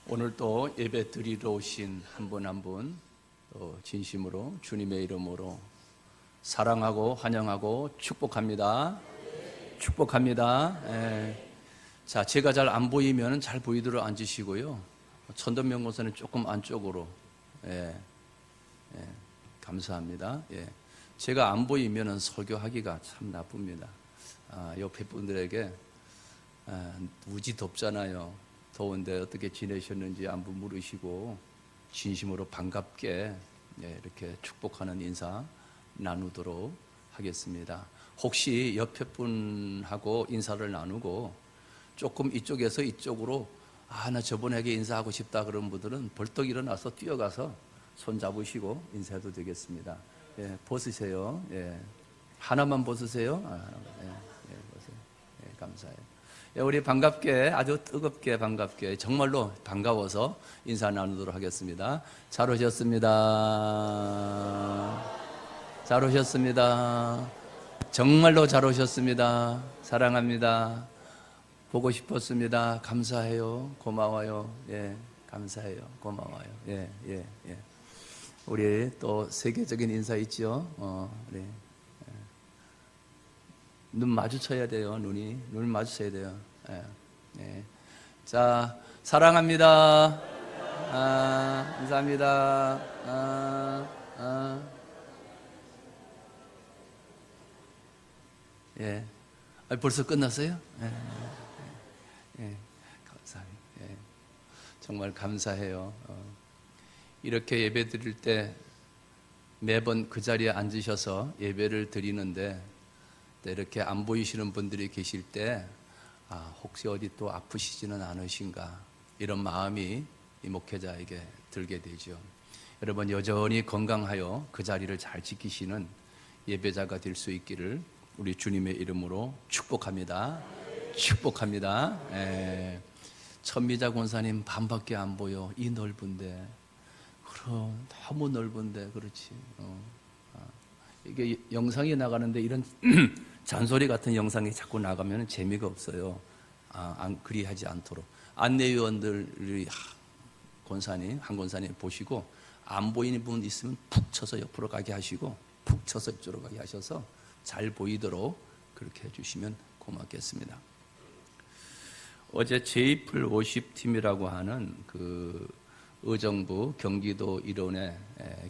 오늘 또 예배 드리러 오신 한 분 한 분 또 진심으로 주님의 이름으로 사랑하고 환영하고 축복합니다. 축복합니다. 자, 제가 잘 안 보이면 잘 보이도록 앉으시고요. 천도명 권사는 조금 안쪽으로. 감사합니다. 제가 안 보이면 설교하기가 참 나쁩니다. 옆에 분들에게 무지 덥잖아요. 더운데 어떻게 지내셨는지 안부 물으시고 진심으로 반갑게 이렇게 축복하는 인사 나누도록 하겠습니다. 혹시 옆에 분하고 인사를 나누고 조금 이쪽에서 이쪽으로 나 저분에게 인사하고 싶다 그런 분들은 벌떡 일어나서 뛰어가서 손 잡으시고 인사해도 되겠습니다. 벗으세요. 하나만 벗으세요. 벗으세요. 감사해요. 우리 반갑게, 아주 뜨겁게 반갑게, 정말로 반가워서 인사 나누도록 하겠습니다. 잘 오셨습니다. 잘 오셨습니다. 정말로 잘 오셨습니다. 사랑합니다. 보고 싶었습니다. 감사해요. 고마워요. 감사해요. 고마워요. 우리 또 세계적인 인사 있죠? 우리. 눈 마주쳐야 돼요. 눈을 마주쳐야 돼요. 자, 사랑합니다. 감사합니다. 벌써 끝났어요? 감사합니다. 정말 감사해요. 이렇게 예배 드릴 때 매번 그 자리에 앉으셔서 예배를 드리는데 이렇게 안 보이시는 분들이 계실 때 혹시 어디 또 아프시지는 않으신가 이런 마음이 이 목회자에게 들게 되죠. 여러분 여전히 건강하여 그 자리를 잘 지키시는 예배자가 될 수 있기를 우리 주님의 이름으로 축복합니다. 축복합니다. 천미자 권사님 반밖에 안 보여. 이 넓은데. 그럼 너무 넓은데 그렇지. 이게 영상이 나가는데 이런 잔소리 같은 영상이 자꾸 나가면 재미가 없어요. 그리하지 않도록 안내위원들이 한 권사님 보시고 안 보이는 분 있으면 푹 쳐서 옆으로 가게 하시고 푹 쳐서 이쪽으로 가게 하셔서 잘 보이도록 그렇게 해주시면 고맙겠습니다. 어제 제이플 50팀이라고 하는 그 의정부 경기도 일원에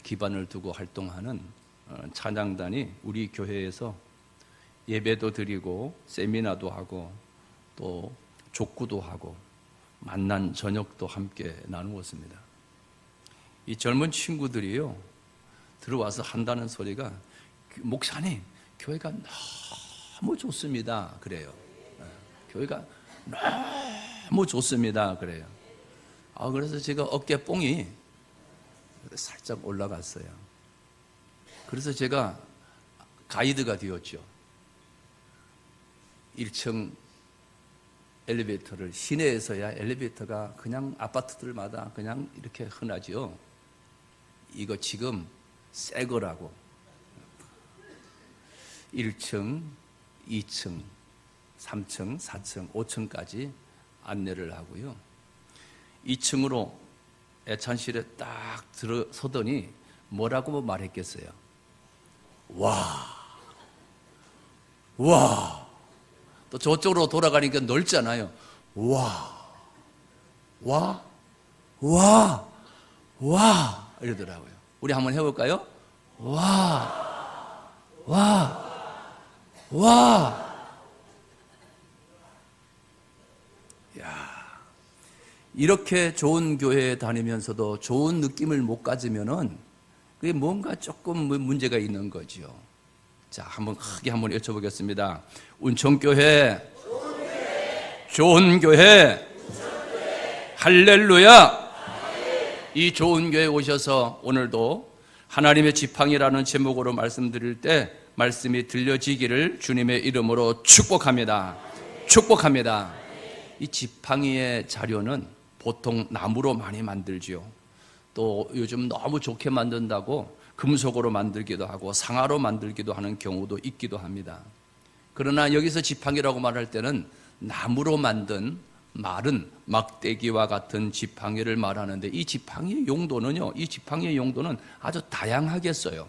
기반을 두고 활동하는 찬양단이 우리 교회에서 예배도 드리고 세미나도 하고 또 족구도 하고 만난 저녁도 함께 나누었습니다. 이 젊은 친구들이요 들어와서 한다는 소리가 목사님 교회가 너무 좋습니다 그래요. 교회가 너무 좋습니다 그래요. 그래서 제가 어깨 뽕이 살짝 올라갔어요. 그래서 제가 가이드가 되었죠. 1층 엘리베이터를 시내에서야 엘리베이터가 그냥 아파트들마다 그냥 이렇게 흔하죠. 이거 지금 새 거라고 1층, 2층, 3층, 4층, 5층까지 안내를 하고요. 2층으로 애찬실에 딱 들어서더니 뭐라고 말했겠어요? 와. 또 저쪽으로 돌아가니까 넓잖아요. 와. 이러더라고요. 우리 한번 해볼까요? 와. 야, 이렇게 좋은 교회에 다니면서도 좋은 느낌을 못 가지면은 그게 뭔가 조금 문제가 있는 거죠. 자, 크게 한번 여쭤보겠습니다. 운천교회, 좋은 교회, 할렐루야. 이 좋은 교회에 오셔서 오늘도 하나님의 지팡이라는 제목으로 말씀드릴 때 말씀이 들려지기를 주님의 이름으로 축복합니다. 축복합니다. 이 지팡이의 자료는 보통 나무로 많이 만들죠. 또 요즘 너무 좋게 만든다고 금속으로 만들기도 하고 상아로 만들기도 하는 경우도 있기도 합니다. 그러나 여기서 지팡이라고 말할 때는 나무로 만든 말은 막대기와 같은 지팡이를 말하는데 이 지팡이의 용도는요, 이 지팡이의 용도는 아주 다양하게 써요.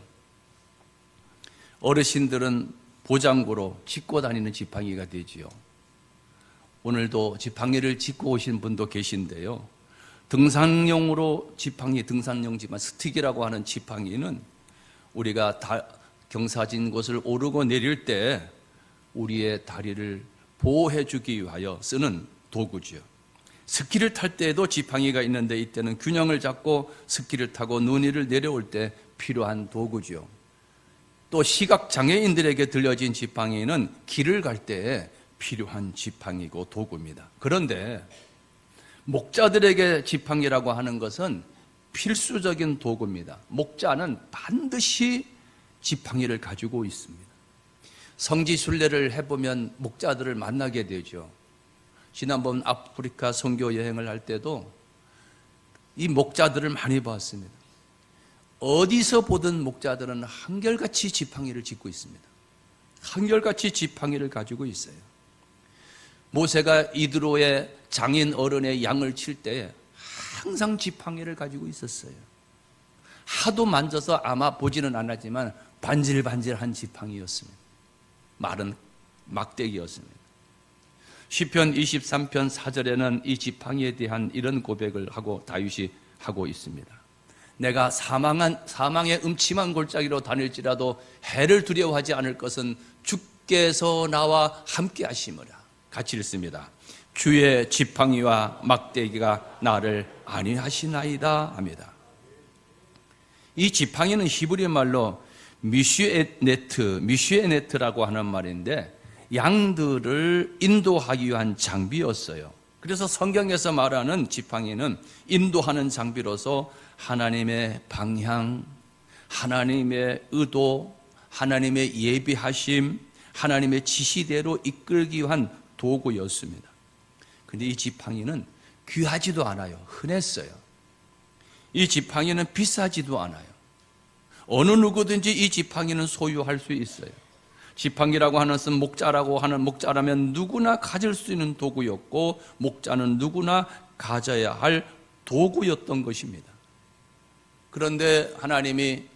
어르신들은 보장구로 짚고 다니는 지팡이가 되지요. 오늘도 지팡이를 짚고 오신 분도 계신데요. 등산용으로 등산용지만 스틱이라고 하는 지팡이는 우리가 경사진 곳을 오르고 내릴 때 우리의 다리를 보호해 주기 위하여 쓰는 도구죠. 스키를 탈 때에도 지팡이가 있는데 이때는 균형을 잡고 스키를 타고 눈 위를 내려올 때 필요한 도구죠. 또 시각장애인들에게 들려진 지팡이는 길을 갈 때 필요한 지팡이고 도구입니다. 그런데 목자들에게 지팡이라고 하는 것은 필수적인 도구입니다. 목자는 반드시 지팡이를 가지고 있습니다. 성지순례를 해보면 목자들을 만나게 되죠. 지난번 아프리카 선교 여행을 할 때도 이 목자들을 많이 봤습니다. 어디서 보던 목자들은 한결같이 지팡이를 짚고 있습니다. 한결같이 지팡이를 가지고 있어요. 모세가 이드로의 장인 어른의 양을 칠 때 항상 지팡이를 가지고 있었어요. 하도 만져서 아마 보지는 않았지만 반질반질한 지팡이였습니다. 말은 막대기였습니다. 시편 23편 4절에는 이 지팡이에 대한 이런 고백을 하고 다윗이 하고 있습니다. 내가 사망의 음침한 골짜기로 다닐지라도 해를 두려워하지 않을 것은 주께서 나와 함께 하심이라. 같이 읽습니다. 주의 지팡이와 막대기가 나를 안위하시나이다 합니다. 이 지팡이는 히브리 말로 미슈에네트라고 하는 말인데 양들을 인도하기 위한 장비였어요. 그래서 성경에서 말하는 지팡이는 인도하는 장비로서 하나님의 방향, 하나님의 의도, 하나님의 예비하심, 하나님의 지시대로 이끌기 위한 도구였습니다. 그런데 이 지팡이는 귀하지도 않아요. 흔했어요. 이 지팡이는 비싸지도 않아요. 어느 누구든지 이 지팡이는 소유할 수 있어요. 지팡이라고 하는 것은 목자라면 누구나 가질 수 있는 도구였고 목자는 누구나 가져야 할 도구였던 것입니다. 그런데 하나님이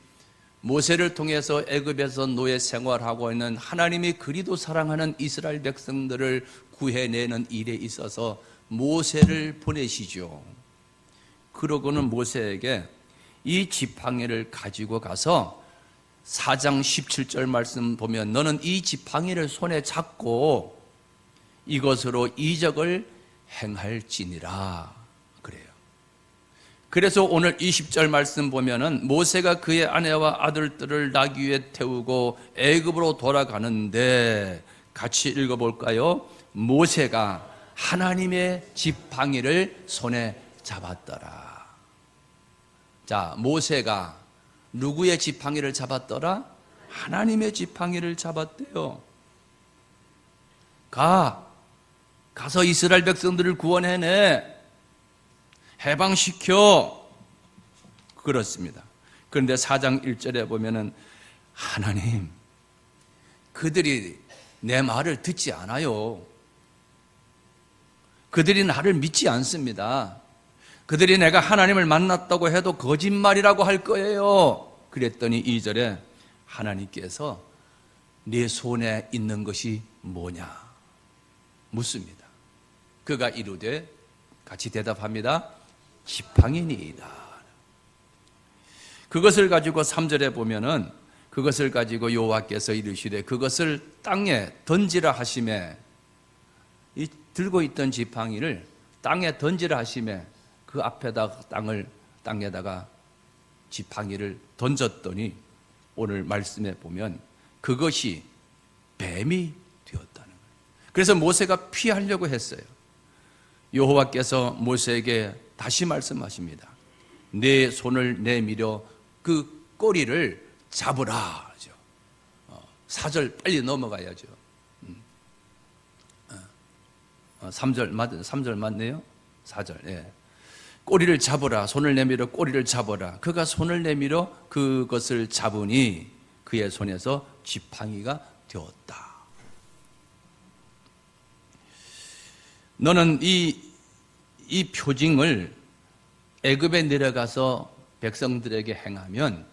모세를 통해서 애굽에서 노예 생활하고 있는 하나님이 그리도 사랑하는 이스라엘 백성들을 구해내는 일에 있어서 모세를 보내시죠. 그러고는 모세에게 이 지팡이를 가지고 가서 4장 17절 말씀 보면 너는 이 지팡이를 손에 잡고 이것으로 이적을 행할지니라 그래요. 그래서 오늘 20절 말씀 보면은 모세가 그의 아내와 아들들을 나귀 위에 태우고 애굽으로 돌아가는데 같이 읽어볼까요? 모세가 하나님의 지팡이를 손에 잡았더라. 자, 모세가 누구의 지팡이를 잡았더라? 하나님의 지팡이를 잡았대요. 가서 이스라엘 백성들을 구원해내. 해방시켜. 그렇습니다. 그런데 4장 1절에 보면은 하나님, 그들이 내 말을 듣지 않아요. 그들이 나를 믿지 않습니다. 그들이 내가 하나님을 만났다고 해도 거짓말이라고 할 거예요. 그랬더니 2절에 하나님께서 네 손에 있는 것이 뭐냐 묻습니다. 그가 이르되 같이 대답합니다. 지팡이니이다. 그것을 가지고 3절에 보면은 그것을 가지고 여호와께서 이르시되 그것을 땅에 던지라 하시매 이 들고 있던 지팡이를 땅에 던지라 하시매 그 앞에다 땅에다가 지팡이를 던졌더니 오늘 말씀에 보면 그것이 뱀이 되었다는 거예요. 그래서 모세가 피하려고 했어요. 여호와께서 모세에게 다시 말씀하십니다. 내 손을 내밀어 그 꼬리를 잡으라. 4절 빨리 넘어가야죠. 3절 맞네요. 4절. 예. 꼬리를 잡으라. 손을 내밀어 꼬리를 잡으라. 그가 손을 내밀어 그것을 잡으니 그의 손에서 지팡이가 되었다. 너는 이 표징을 애굽에 내려가서 백성들에게 행하면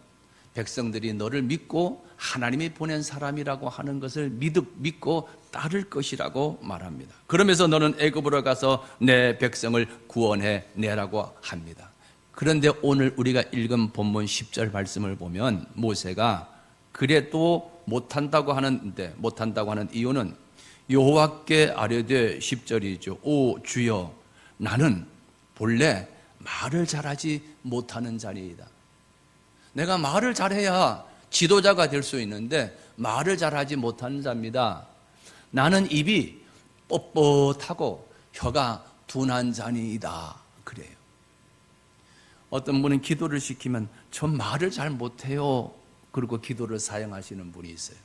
백성들이 너를 믿고 하나님이 보낸 사람이라고 하는 것을 믿고 따를 것이라고 말합니다. 그러면서 너는 애굽으로 가서 내 백성을 구원해 내라고 합니다. 그런데 오늘 우리가 읽은 본문 10절 말씀을 보면 모세가 그래도 못한다고 하는 이유는 여호와께 아뢰되 10절이죠. 오 주여, 나는 본래 말을 잘하지 못하는 자니이다. 내가 말을 잘해야 지도자가 될 수 있는데 말을 잘하지 못하는 자입니다. 나는 입이 뻣뻣하고 혀가 둔한 자니이다. 그래요. 어떤 분은 기도를 시키면 전 말을 잘 못해요. 그리고 기도를 사용하시는 분이 있어요.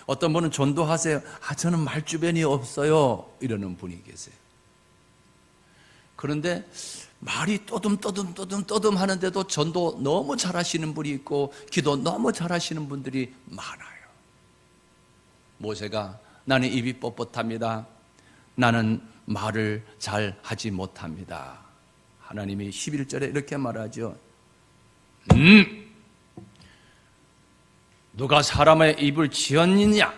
어떤 분은 전도하세요. 저는 말주변이 없어요. 이러는 분이 계세요. 그런데 말이 떠듬 하는데도 전도 너무 잘하시는 분이 있고 기도 너무 잘하시는 분들이 많아요. 모세가 나는 입이 뻣뻣합니다. 나는 말을 잘 하지 못합니다. 하나님이 11절에 이렇게 말하죠. 누가 사람의 입을 지었느냐?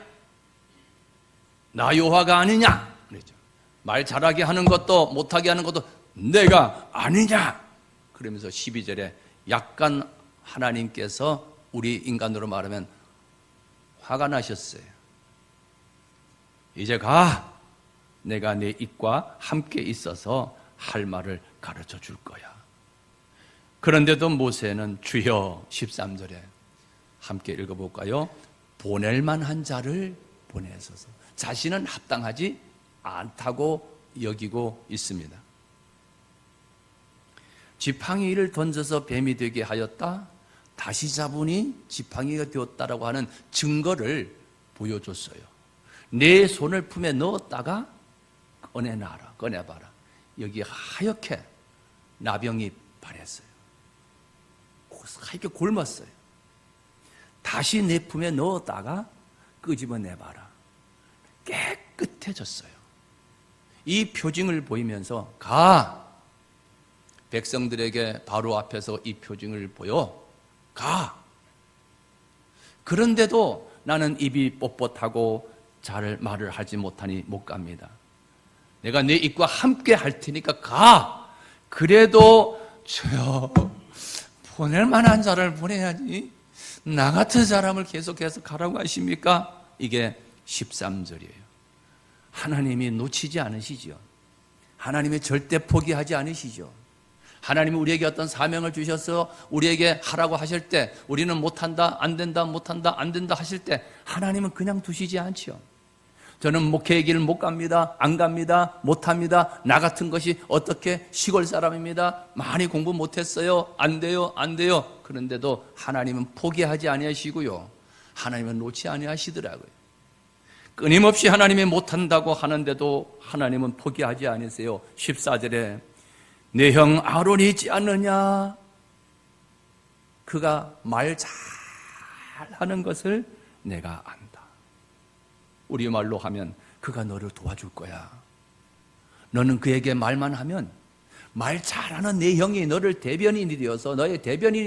나 여호와가 아니냐? 그러죠. 말 잘하게 하는 것도 못하게 하는 것도 내가 아니냐? 그러면서 12절에 약간 하나님께서 우리 인간으로 말하면 화가 나셨어요. 이제 가. 내가 네 입과 함께 있어서 할 말을 가르쳐 줄 거야. 그런데도 모세는 주여 13절에 함께 읽어볼까요? 보낼 만한 자를 보내소서. 자신은 합당하지 않다고 여기고 있습니다. 지팡이를 던져서 뱀이 되게 하였다. 다시 잡으니 지팡이가 되었다라고 하는 증거를 보여줬어요. 내 손을 품에 넣었다가 꺼내봐라. 여기 하얗게 나병이 발했어요. 하얗게 곪었어요. 다시 내 품에 넣었다가 끄집어내봐라. 깨끗해졌어요. 이 표징을 보이면서 가. 백성들에게 바로 앞에서 이 표징을 보여. 가. 그런데도 나는 입이 뻣뻣하고 잘 말을 하지 못하니 못 갑니다. 내가 내 입과 함께 할 테니까 가. 그래도 주여, 보낼 만한 자를 보내야지. 나 같은 사람을 계속해서 가라고 하십니까? 이게 13절이에요. 하나님이 놓치지 않으시죠. 하나님이 절대 포기하지 않으시죠. 하나님이 우리에게 어떤 사명을 주셔서 우리에게 하라고 하실 때 우리는 못한다, 안 된다, 못한다, 안 된다 하실 때 하나님은 그냥 두시지 않죠. 저는 목회의 길을 못 갑니다. 안 갑니다. 못합니다. 나 같은 것이 어떻게 시골 사람입니다. 많이 공부 못했어요. 안 돼요. 그런데도 하나님은 포기하지 아니하시고요. 하나님은 놓지 아니하시더라고요. 끊임없이 하나님이 못한다고 하는데도 하나님은 포기하지 않으세요. 14절에 내 형 아론이 있지 않느냐? 그가 말 잘하는 것을 내가 안다. 우리말로 하면 그가 너를 도와줄 거야. 너는 그에게 말만 하면 말 잘하는 내 형이 너의 대변인이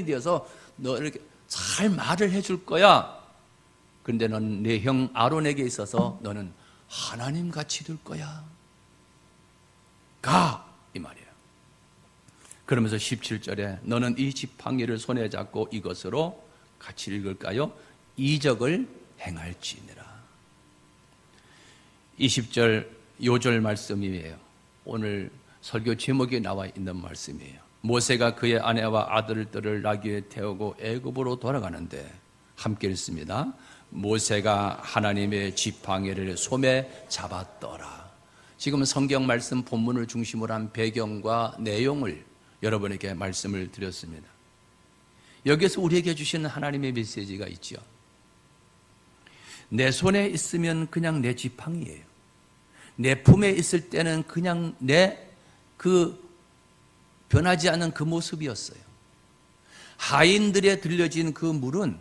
되어서 너를 잘 말을 해줄 거야. 그런데 너는 내 형 아론에게 있어서 너는 하나님같이 될 거야. 가! 이 말이에요. 그러면서 17절에 너는 이 지팡이를 손에 잡고 이것으로 같이 읽을까요? 이적을 행할지니라. 20절 요절 말씀이에요. 오늘 설교 제목에 나와 있는 말씀이에요. 모세가 그의 아내와 아들들을 나귀에 태우고 애굽으로 돌아가는데 함께 읽습니다. 모세가 하나님의 지팡이를 손에 잡았더라. 지금 성경 말씀 본문을 중심으로 한 배경과 내용을 여러분에게 말씀을 드렸습니다. 여기서 우리에게 주시는 하나님의 메시지가 있죠. 내 손에 있으면 그냥 내 지팡이예요. 내 품에 있을 때는 그냥 내 변하지 않는 그 모습이었어요. 하인들에 들려진 그 물은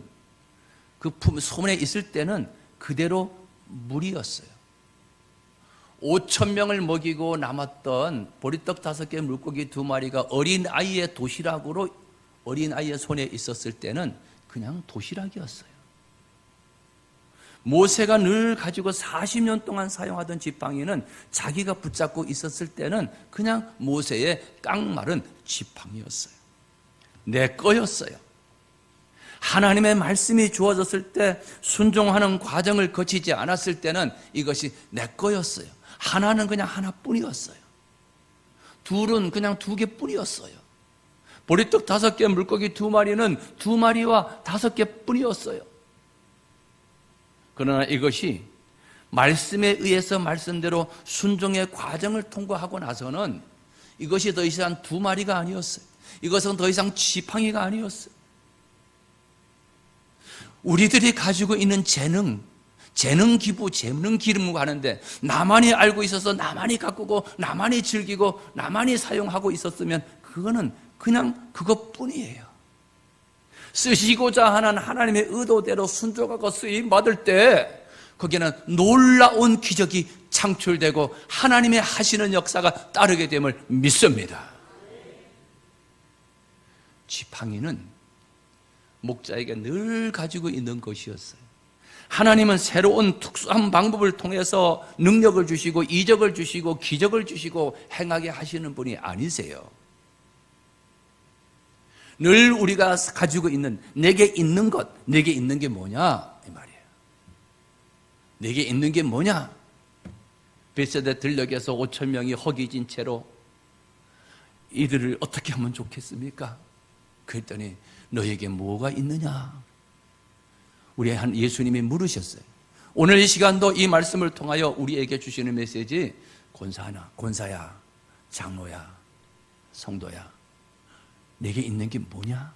그 손에 있을 때는 그대로 물이었어요. 5천 명을 먹이고 남았던 보리떡 5개, 물고기 2마리가 어린아이의 도시락으로 어린아이의 손에 있었을 때는 그냥 도시락이었어요. 모세가 늘 가지고 40년 동안 사용하던 지팡이는 자기가 붙잡고 있었을 때는 그냥 모세의 깡마른 지팡이였어요. 내 거였어요. 하나님의 말씀이 주어졌을 때 순종하는 과정을 거치지 않았을 때는 이것이 내 거였어요. 하나는 그냥 하나뿐이었어요. 둘은 그냥 2개뿐이었어요. 보리떡 5개, 물고기 2마리는 2마리와 5개뿐이었어요. 그러나 이것이 말씀에 의해서 말씀대로 순종의 과정을 통과하고 나서는 이것이 더 이상 2마리가 아니었어요. 이것은 더 이상 지팡이가 아니었어요. 우리들이 가지고 있는 재능 기부, 재능 기르고 하는데 나만이 알고 있어서 나만이 가꾸고 나만이 즐기고 나만이 사용하고 있었으면 그거는 그냥 그것뿐이에요. 쓰시고자 하는 하나님의 의도대로 순종하고 쓰임 받을 때 거기에는 놀라운 기적이 창출되고 하나님의 하시는 역사가 따르게 됨을 믿습니다. 지팡이는 목자에게 늘 가지고 있는 것이었어요. 하나님은 새로운 특수한 방법을 통해서 능력을 주시고 이적을 주시고 기적을 주시고 행하게 하시는 분이 아니세요. 늘 우리가 가지고 있는 내게 있는 것, 내게 있는 게 뭐냐 이 말이에요. 내게 있는 게 뭐냐? 벳세다 들녘에서 5천 명이 허기진 채로 이들을 어떻게 하면 좋겠습니까? 그랬더니 너에게 뭐가 있느냐? 우리 한 예수님이 물으셨어요. 오늘 이 시간도 이 말씀을 통하여 우리에게 주시는 메시지 권사야, 장로야, 성도야, 내게 있는 게 뭐냐?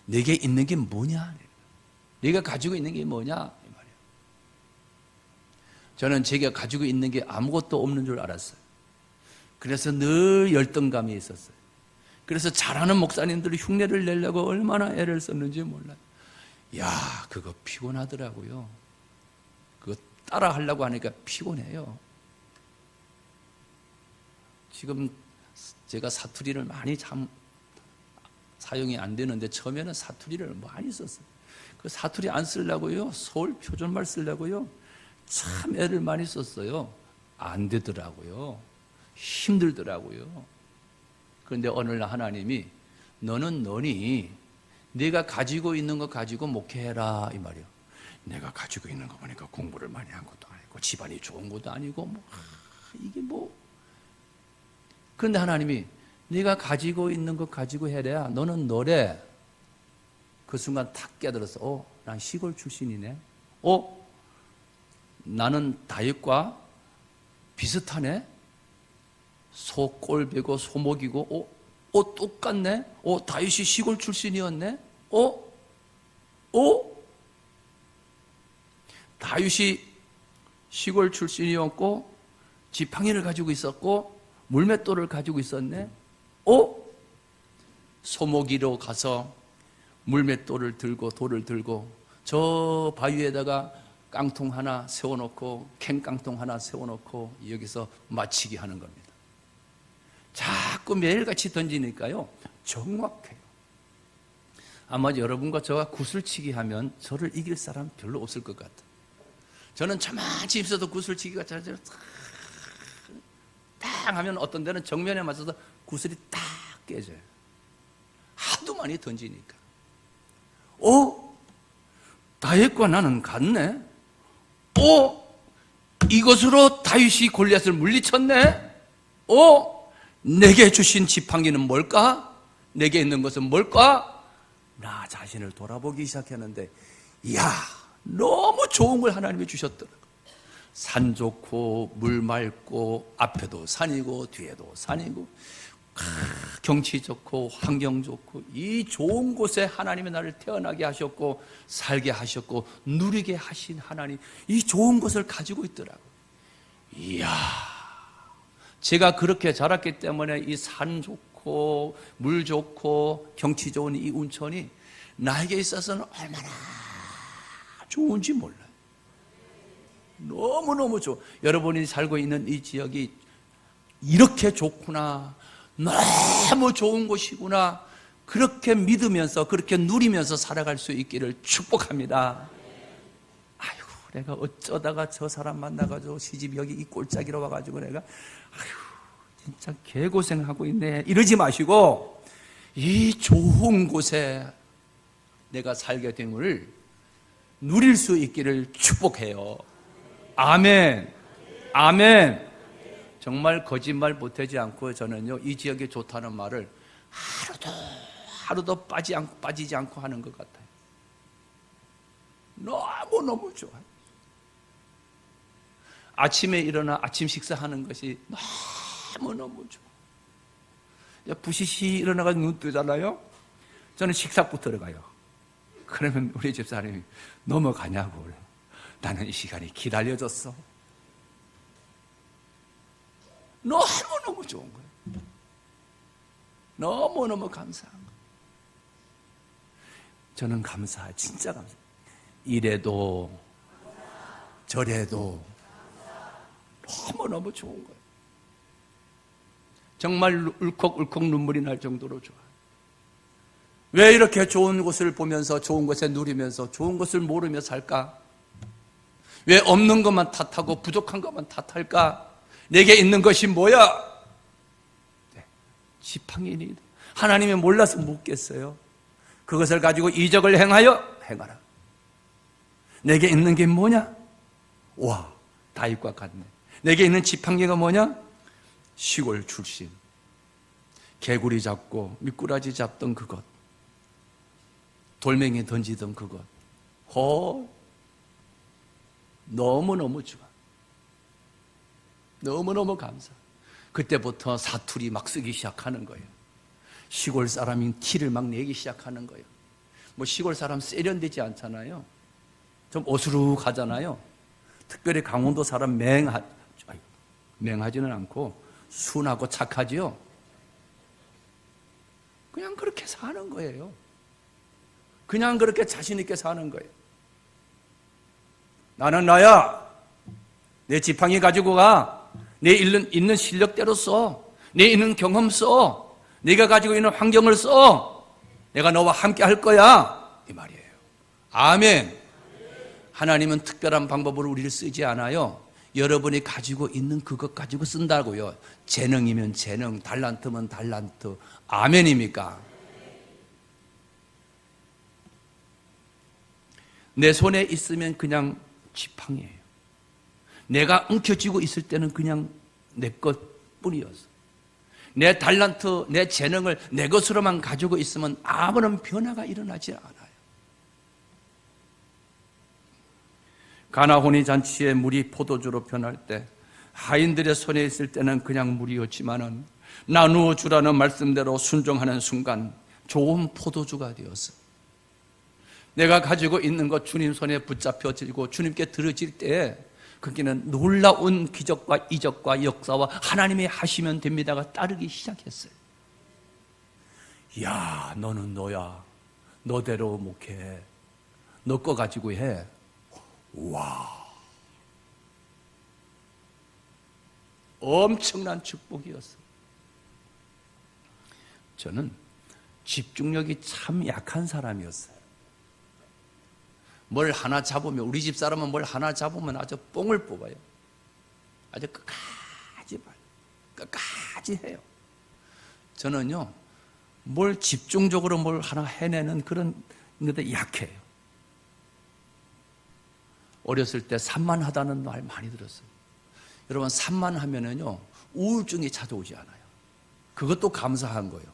내게 있는 게 뭐냐? 네가 가지고 있는 게 뭐냐? 이 말이에요. 저는 제가 가지고 있는 게 아무것도 없는 줄 알았어요. 그래서 늘 열등감이 있었어요. 그래서 잘하는 목사님들이 흉내를 내려고 얼마나 애를 썼는지 몰라요. 야, 그거 피곤하더라고요. 그거 따라 하려고 하니까 피곤해요. 지금 제가 사투리를 많이 사용이 안 되는데 처음에는 사투리를 많이 썼어요. 그 사투리 안 쓰려고요. 서울 표준말 쓰려고요. 참 애를 많이 썼어요. 안 되더라고요. 힘들더라고요. 그런데 오늘날 하나님이 너는 너니 네가 가지고 있는 거 가지고 목회해라 이 말이에요. 내가 가지고 있는 거 보니까 공부를 많이 한 것도 아니고 집안이 좋은 것도 아니고 이게 뭐. 그런데 하나님이 네가 가지고 있는 거 가지고 해라. 너는 너래. 그 순간 탁 깨달았어. 난 시골 출신이네. 나는 다윗과 비슷하네. 소 꼴배고 소목이고 똑같네. 다윗이 시골 출신이었네. 다윗이 시골 출신이었고 지팡이를 가지고 있었고 물맷돌을 가지고 있었네. 소목이로 가서 물맷돌을 들고 돌을 들고 저 바위에다가 깡통 하나 세워놓고 캔깡통 하나 세워놓고 여기서 마치기 하는 겁니다. 자꾸 매일같이 던지니까요 정확해요. 아마 여러분과 저와 구슬치기 하면 저를 이길 사람 별로 없을 것 같아요. 저는 저만치 있어도 구슬치기가 딱 하면 어떤 데는 정면에 맞아서 구슬이 딱 깨져요. 하도 많이 던지니까. 다윗과 나는 같네. 이것으로 다윗이 골리앗을 물리쳤네. 내게 주신 지팡이는 뭘까? 내게 있는 것은 뭘까? 나 자신을 돌아보기 시작했는데 이야, 너무 좋은 걸 하나님이 주셨더라고요. 산 좋고 물 맑고 앞에도 산이고 뒤에도 산이고 경치 좋고 환경 좋고 이 좋은 곳에 하나님이 나를 태어나게 하셨고 살게 하셨고 누리게 하신 하나님, 이 좋은 것을 가지고 있더라고요. 이야, 제가 그렇게 자랐기 때문에 이 산 좋고 물 좋고 경치 좋은 이 운천이 나에게 있어서는 얼마나 좋은지 몰라요. 너무너무 좋아. 여러분이 살고 있는 이 지역이 이렇게 좋구나, 너무 좋은 곳이구나, 그렇게 믿으면서 그렇게 누리면서 살아갈 수 있기를 축복합니다. 아이고, 내가 어쩌다가 저 사람 만나가지고 시집 여기 이 꼴짜기로 와가지고 내가 아이고 진짜 개고생하고 있네 이러지 마시고, 이 좋은 곳에 내가 살게 됨을 누릴 수 있기를 축복해요. 아멘. 아멘. 정말 거짓말 못하지 않고 저는요, 이 지역이 좋다는 말을 하루도 빠지지 않고 하는 것 같아요. 너무너무 좋아요. 아침에 일어나 아침 식사하는 것이 너무너무 좋아요. 부시시 일어나가 눈 뜨잖아요. 저는 식사부터 들어가요. 그러면 우리 집사람이 넘어가냐고 그래요. 나는 이 시간이 기다려졌어. 너무너무 좋은 거예요. 너무너무 감사한 거예요. 저는 감사해요. 진짜 감사해요. 이래도 저래도 너무너무 좋은 거예요. 정말 울컥울컥 눈물이 날 정도로 좋아요. 왜 이렇게 좋은 곳을 보면서 좋은 곳에 누리면서 좋은 것을 모르며 살까? 왜 없는 것만 탓하고 부족한 것만 탓할까? 내게 있는 것이 뭐야? 네, 지팡이니. 하나님이 몰라서 묻겠어요. 그것을 가지고 이적을 행하여 행하라. 내게 있는 게 뭐냐? 와, 다윗과 같네. 내게 있는 지팡이가 뭐냐? 시골 출신. 개구리 잡고 미꾸라지 잡던 그것, 돌멩이 던지던 그것. 너무너무 좋아. 너무너무 감사. 그때부터 사투리 막 쓰기 시작하는 거예요. 시골 사람이 티를 막 내기 시작하는 거예요. 뭐 시골 사람 세련되지 않잖아요. 좀 어수룩하잖아요. 특별히 강원도 사람 맹하지는 않고 순하고 착하지요. 그냥 그렇게 사는 거예요. 그냥 그렇게 자신 있게 사는 거예요. 나는 나야. 내 지팡이 가지고 가. 내 있는 실력대로 써. 내 있는 경험 써. 네가 가지고 있는 환경을 써. 내가 너와 함께 할 거야. 이 말이에요. 아멘. 하나님은 특별한 방법으로 우리를 쓰지 않아요. 여러분이 가지고 있는 그것 가지고 쓴다고요. 재능이면 재능, 달란트면 달란트. 아멘입니까? 내 손에 있으면 그냥 지팡이에요. 내가 움켜쥐고 있을 때는 그냥 내 것뿐이었어. 내 달란트, 내 재능을 내 것으로만 가지고 있으면 아무런 변화가 일어나지 않아요. 가나 혼인 잔치에 물이 포도주로 변할 때 하인들의 손에 있을 때는 그냥 물이었지만은 나누어 주라는 말씀대로 순종하는 순간 좋은 포도주가 되었어. 내가 가지고 있는 것 주님 손에 붙잡혀지고 주님께 들어질 때 거기는 놀라운 기적과 이적과 역사와 하나님이 하시면 됩니다가 따르기 시작했어요. 야, 너는 너야. 너대로 목회해. 너 거 가지고 해. 와, 엄청난 축복이었어요. 저는 집중력이 참 약한 사람이었어요. 뭘 하나 잡으면, 우리 집 사람은 뭘 하나 잡으면 아주 뽕을 뽑아요. 아주 끝까지 해요. 저는요, 뭘 집중적으로 뭘 하나 해내는 그런 것에 약해요. 어렸을 때 산만하다는 말 많이 들었어요. 여러분, 산만하면은요, 우울증이 찾아오지 않아요. 그것도 감사한 거예요.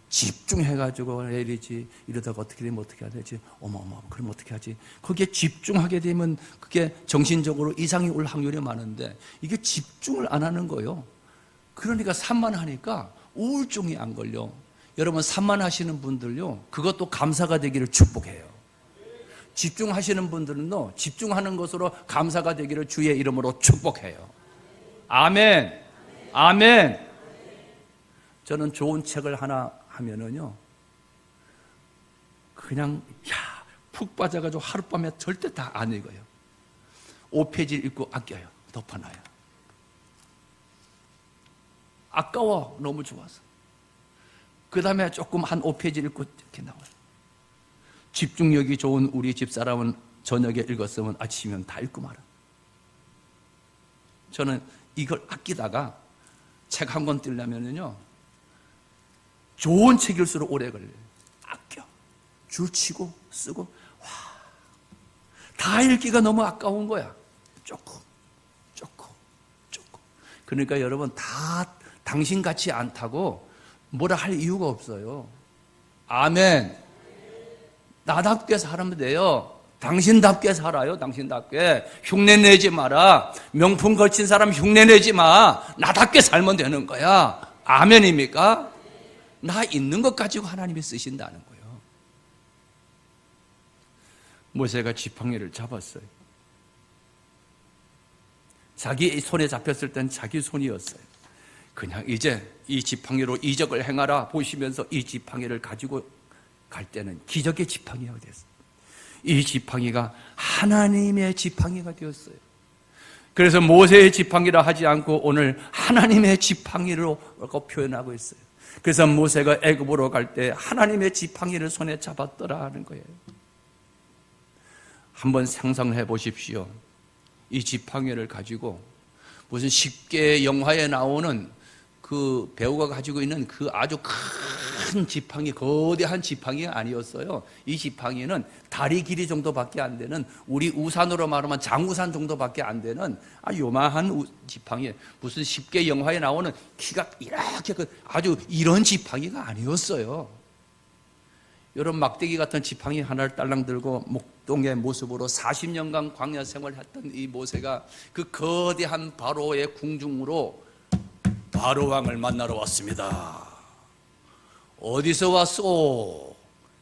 집중해가지고 내리지, 이러다가 어떻게 되면 어떻게 해야 되지? 어머머, 그럼 어떻게 하지? 거기에 집중하게 되면 그게 정신적으로 이상이 올 확률이 많은데 이게 집중을 안 하는 거예요. 그러니까 산만하니까 우울증이 안 걸려. 여러분, 산만하시는 분들요, 그것도 감사가 되기를 축복해요. 집중하시는 분들은요, 집중하는 것으로 감사가 되기를 주의 이름으로 축복해요. 아멘. 아멘. 저는 좋은 책을 하나 하면은요, 그냥 푹 빠져가지고 하룻밤에 절대 다 안 읽어요. 5페이지를 읽고 아껴요. 덮어놔요. 아까워. 너무 좋아서. 그 다음에 조금 한 5페이지 읽고 이렇게 나와요. 집중력이 좋은 우리 집사람은 저녁에 읽었으면 아침이면 다 읽고 말아. 저는 이걸 아끼다가 책 한 권 띄려면요, 좋은 책일수록 오래 걸려요. 아껴. 줄치고 쓰고. 와, 다 읽기가 너무 아까운 거야. 조금. 그러니까 여러분, 다 당신 같지 않다고 뭐라 할 이유가 없어요. 아멘. 나답게 살면 돼요. 당신답게 살아요. 당신답게. 흉내내지 마라. 명품 걸친 사람 흉내내지 마. 나답게 살면 되는 거야. 아멘입니까? 나 있는 것 가지고 하나님이 쓰신다는 거예요. 모세가 지팡이를 잡았어요. 자기 손에 잡혔을 땐 자기 손이었어요. 그냥 이제 이 지팡이로 이적을 행하라 보시면서 이 지팡이를 가지고 갈 때는 기적의 지팡이가 됐어요. 이 지팡이가 하나님의 지팡이가 되었어요. 그래서 모세의 지팡이라 하지 않고 오늘 하나님의 지팡이로 표현하고 있어요. 그래서 모세가 애굽으로 갈 때 하나님의 지팡이를 손에 잡았더라 하는 거예요. 한번 상상해 보십시오. 이 지팡이를 가지고 무슨 10개 영화에 나오는 그 배우가 가지고 있는 그 아주 큰 지팡이, 거대한 지팡이가 아니었어요. 이 지팡이는 다리 길이 정도밖에 안 되는, 우리 우산으로 말하면 장우산 정도밖에 안 되는 요만한 지팡이, 무슨 10개 영화에 나오는 키가 이렇게 아주 이런 지팡이가 아니었어요. 이런 막대기 같은 지팡이 하나를 딸랑 들고 목동의 모습으로 40년간 광야 생활했던 이 모세가 그 거대한 바로의 궁중으로 바로 왕을 만나러 왔습니다. 어디서 왔소?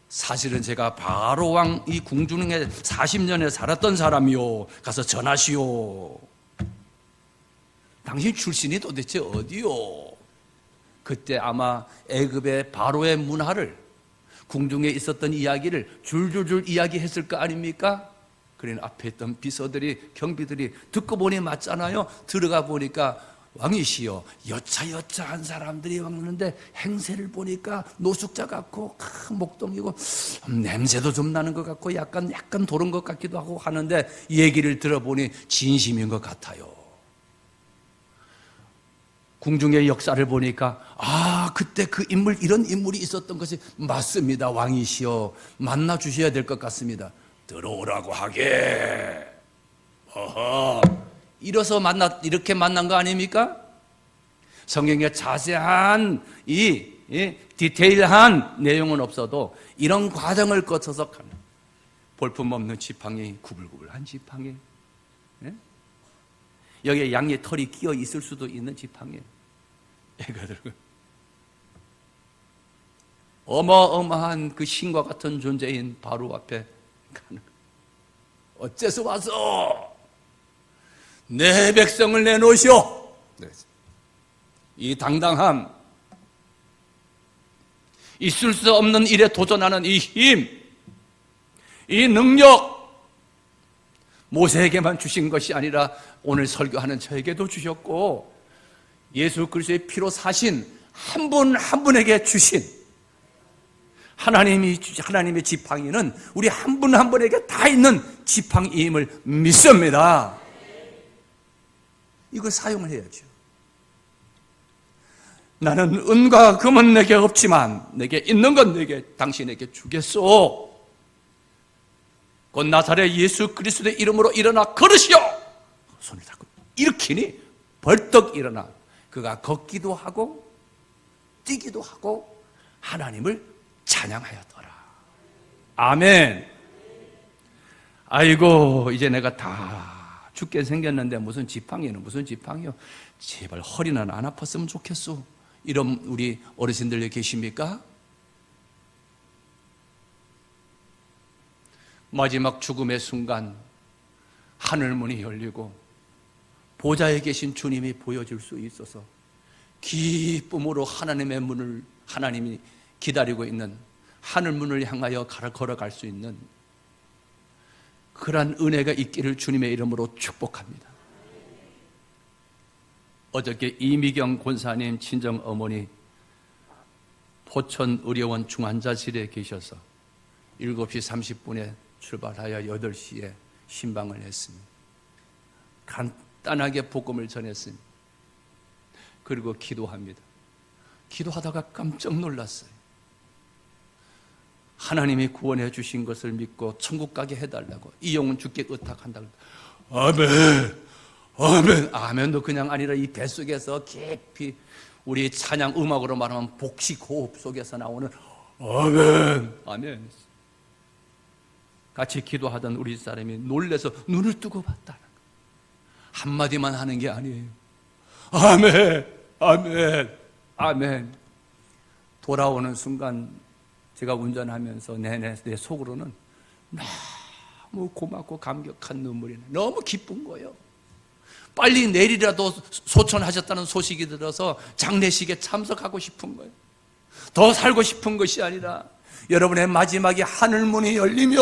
사실은 제가 바로 왕 이 궁중에 40년에 살았던 사람이요. 가서 전하시오. 당신 출신이 도대체 어디요? 그때 아마 애굽의 바로의 문화를, 궁중에 있었던 이야기를 줄줄줄 이야기했을 거 아닙니까? 그러니 앞에 있던 비서들이, 경비들이 듣고 보니 맞잖아요. 들어가 보니까 왕이시여, 여차여차한 사람들이 왔는데 행세를 보니까 노숙자 같고 큰 목동이고 냄새도 좀 나는 것 같고 약간 도른 것 같기도 하고 하는데 얘기를 들어보니 진심인 것 같아요. 궁중의 역사를 보니까 그때 그 인물, 이런 인물이 있었던 것이 맞습니다. 왕이시여, 만나 주셔야 될 것 같습니다. 들어오라고 하게. 이렇게 만난 거 아닙니까? 성경에 자세한 이 디테일한 내용은 없어도 이런 과정을 거쳐서 가는 볼품없는 지팡이, 구불구불한 지팡이, 여기에 양의 털이 끼어 있을 수도 있는 지팡이, 애가 들고 어마어마한 그 신과 같은 존재인 바로 앞에 가는, 어째서 와서 내 백성을 내놓으시오. 이 당당함, 있을 수 없는 일에 도전하는 이 힘, 이 능력, 모세에게만 주신 것이 아니라 오늘 설교하는 저에게도 주셨고 예수 그리스도의 피로 사신 한 분 한 분에게 주신 하나님의 지팡이는 우리 한 분 한 분에게 다 있는 지팡이임을 믿습니다. 이걸 사용을 해야죠. 나는 은과 금은 내게 없지만 내게 있는 건 내게 당신에게 주겠소. 곧 나사렛 예수 그리스도의 이름으로 일어나 걸으시오. 손을 잡고 일으키니 벌떡 일어나 그가 걷기도 하고 뛰기도 하고 하나님을 찬양하였더라. 아멘. 아이고, 이제 내가 다 죽게 생겼는데 무슨 지팡이는 무슨 지팡이요. 제발 허리는 안 아팠으면 좋겠소. 이런 우리 어르신들 여기 계십니까? 마지막 죽음의 순간 하늘문이 열리고 보좌에 계신 주님이 보여줄 수 있어서 기쁨으로 하나님의 문을, 하나님이 기다리고 있는 하늘문을 향하여 걸어갈 수 있는 그러한 은혜가 있기를 주님의 이름으로 축복합니다. 어저께 이미경 권사님 친정 어머니 포천 의료원 중환자실에 계셔서 7시 30분에 출발하여 8시에 신방을 했습니다. 간단하게 복음을 전했습니다. 그리고 기도합니다. 기도하다가 깜짝 놀랐어요. 하나님이 구원해 주신 것을 믿고 천국 가게 해달라고, 이 영혼 주께 의탁한다고. 아멘, 아멘, 아멘도 그냥 아니라 이 뱃속에서 깊이 우리 찬양 음악으로 말하면 복식 호흡 속에서 나오는 아멘, 아멘. 같이 기도하던 우리 사람이 놀라서 눈을 뜨고 봤다. 한마디만 하는 게 아니에요. 아멘, 아멘, 아멘. 돌아오는 순간 제가 운전하면서 내내 내 속으로는 너무 고맙고 감격한 눈물이 나요. 너무 기쁜 거예요. 빨리 내일이라도 소천하셨다는 소식이 들어서 장례식에 참석하고 싶은 거예요. 더 살고 싶은 것이 아니라 여러분의 마지막에 하늘문이 열리며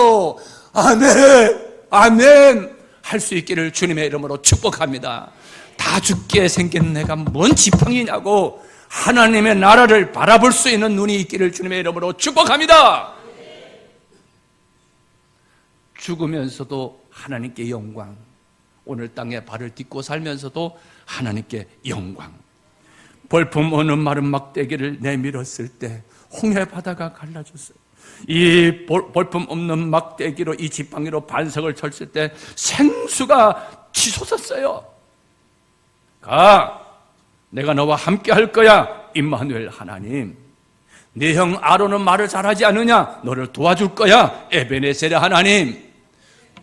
아멘, 아멘 할 수 있기를 주님의 이름으로 축복합니다. 다 죽게 생긴 내가 뭔 지팡이냐고 하나님의 나라를 바라볼 수 있는 눈이 있기를 주님의 이름으로 축복합니다. 죽으면서도 하나님께 영광, 오늘 땅에 발을 딛고 살면서도 하나님께 영광. 벌품 없는 마른 막대기를 내밀었을 때 홍해 바다가 갈라졌어요. 이 벌품 없는 막대기로, 이 지팡이로 반석을 쳤을 때 생수가 치솟았어요. 가, 내가 너와 함께 할 거야. 임마누엘 하나님. 네 형 아론은 말을 잘하지 않느냐? 너를 도와줄 거야. 에베네셀의 하나님.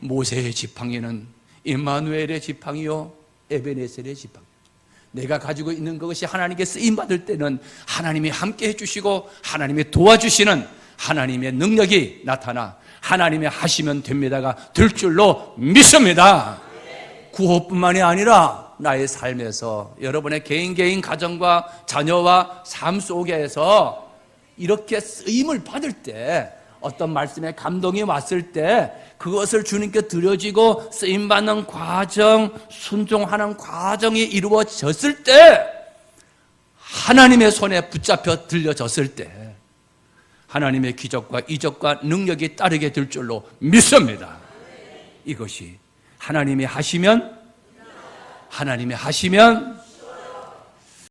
모세의 지팡이는 임마누엘의 지팡이요, 에베네셀의 지팡이. 내가 가지고 있는 것이 하나님께 쓰임받을 때는 하나님이 함께 해주시고 하나님이 도와주시는 하나님의 능력이 나타나 하나님의 하시면 됩니다가 될 줄로 믿습니다. 구호뿐만이 아니라 나의 삶에서, 여러분의 개인 가정과 자녀와 삶 속에서 이렇게 쓰임을 받을 때, 어떤 말씀에 감동이 왔을 때 그것을 주님께 드려지고 쓰임받는 과정, 순종하는 과정이 이루어졌을 때, 하나님의 손에 붙잡혀 들려졌을 때 하나님의 기적과 이적과 능력이 따르게 될 줄로 믿습니다. 이것이 하나님이 하시면